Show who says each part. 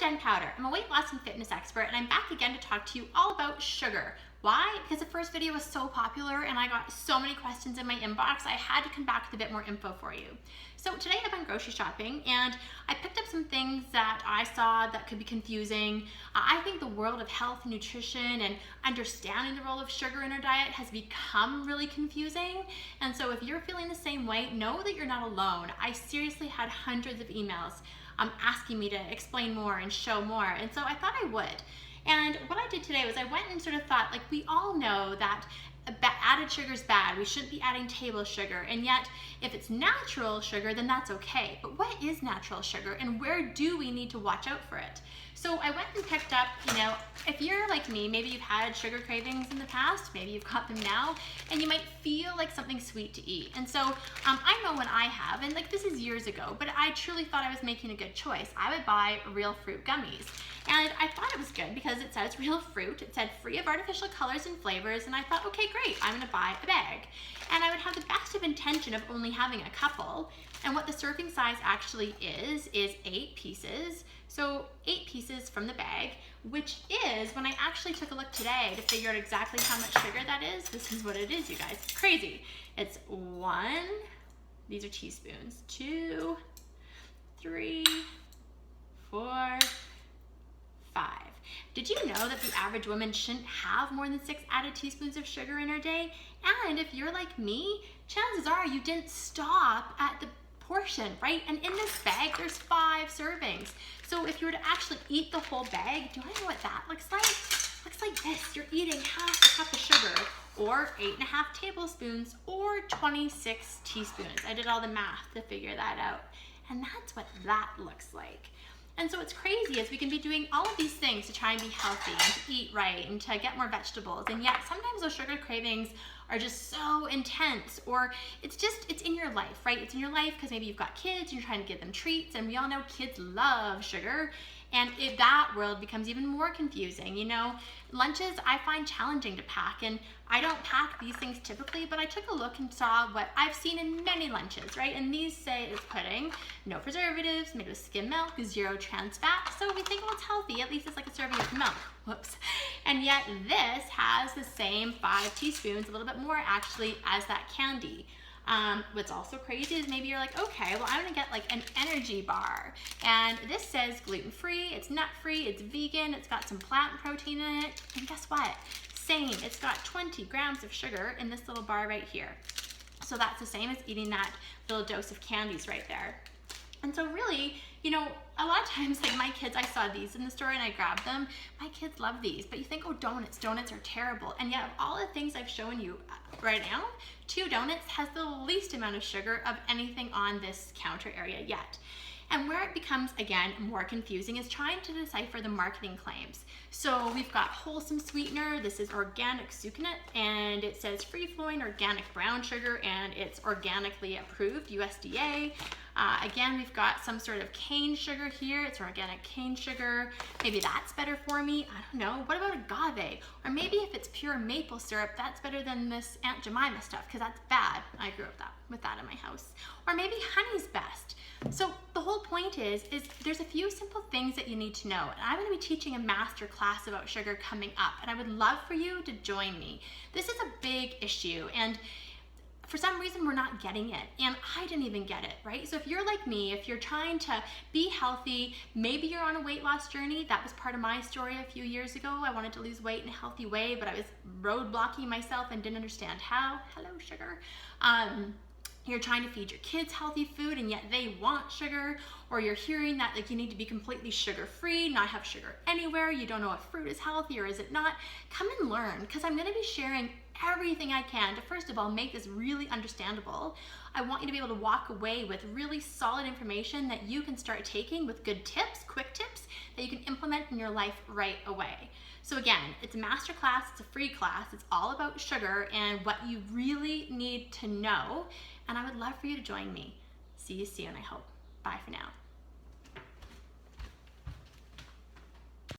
Speaker 1: Jen Powder. I'm a weight loss and fitness expert, and I'm back again to talk to you all about sugar. Why? Because the first video was so popular and I got so many questions in my inbox, I had to come back with a bit more info for you. So today I've been grocery shopping and I picked up some things that I saw that could be confusing. I think the world of health and nutrition and understanding the role of sugar in our diet has become really confusing. And so if you're feeling the same way, know that you're not alone. I seriously had hundreds of emails asking me to explain more and show more, and so I thought I would. And what I did today was I went and sort of thought, like, we all know that added sugar is bad. We shouldn't be adding table sugar, and yet if it's natural sugar, then that's okay. But what is natural sugar, and where do we need to watch out for it? So I went and picked up, if you're like me, maybe you've had sugar cravings in the past, maybe you've got them now, and you might feel like something sweet to eat. And so I know when I have, and like this is years ago, but I truly thought I was making a good choice. I would buy real fruit gummies. And I thought it was good because it says real fruit, it said free of artificial colors and flavors, and I thought, okay, great, I'm gonna buy a bag. And I would have the best of intention of only having a couple, and what the serving size actually is 8 pieces. So 8 pieces from the bag, which is, when I actually took a look today to figure out exactly how much sugar that is, this is what it is, you guys. It's crazy. It's 1, these are teaspoons, 2, 3, 4, 5. Did you know that the average woman shouldn't have more than 6 added teaspoons of sugar in her day? And if you're like me, chances are you didn't stop at the portion, right? And in this bag, there's 5 servings. So if you were to actually eat the whole bag, do you want to know what that looks like? Looks like this. You're eating half a cup of sugar, or 8.5 tablespoons, or 26 teaspoons. I did all the math to figure that out. And that's what that looks like. And so what's crazy is we can be doing all of these things to try and be healthy and to eat right and to get more vegetables, and yet sometimes those sugar cravings are just so intense, or it's in your life, right? It's in your life because maybe you've got kids and you're trying to give them treats, and we all know kids love sugar, and that world becomes even more confusing. Lunches I find challenging to pack, and I don't pack these things typically, but I took a look and saw what I've seen in many lunches, right? And these say it's pudding, no preservatives, made with skim milk, 0 trans fat. So we think, well, it's healthy, at least it's like a serving of milk. Whoops. And yet this has the same 5 teaspoons, a little bit more actually, as that candy. What's also crazy is maybe you're like, okay, well, I'm gonna get like an energy bar. And this says gluten-free, it's nut-free, it's vegan, it's got some plant protein in it. And guess what? Same, it's got 20 grams of sugar in this little bar right here. So that's the same as eating that little dose of candies right there. And so really, a lot of times, like my kids, I saw these in the store and I grabbed them. My kids love these, but you think, oh, donuts are terrible. And yet of all the things I've shown you right now, 2 donuts has the least amount of sugar of anything on this counter area yet. And where it becomes, again, more confusing is trying to decipher the marketing claims. So we've got wholesome sweetener, this is organic sucanat, and it says free-flowing organic brown sugar, and it's organically approved, USDA. Again, we've got some sort of cane sugar here. It's organic cane sugar. Maybe that's better for me. I don't know. What about agave? Or maybe if it's pure maple syrup, that's better than this Aunt Jemima stuff, because that's bad. I grew up with that in my house. Or maybe honey's best. So the whole point is there's a few simple things that you need to know. And I'm going to be teaching a master class about sugar coming up, and I would love for you to join me. This is a big issue, and for some reason we're not getting it, and I didn't even get it, right? So if you're like me, if you're trying to be healthy, maybe you're on a weight loss journey. That was part of my story a few years ago. I wanted to lose weight in a healthy way, but I was roadblocking myself and didn't understand how. Hello, sugar. You're trying to feed your kids healthy food and yet they want sugar, or you're hearing that like you need to be completely sugar-free, not have sugar anywhere, you don't know if fruit is healthy or is it not. Come and learn, because I'm going to be sharing everything I can to, first of all, make this really understandable. I want you to be able to walk away with really solid information that you can start taking with good tips, quick tips that you can implement in your life right away. So again, it's a master class, it's a free class, it's all about sugar and what you really need to know, and I would love for you to join me. See you soon, I hope. Bye for now.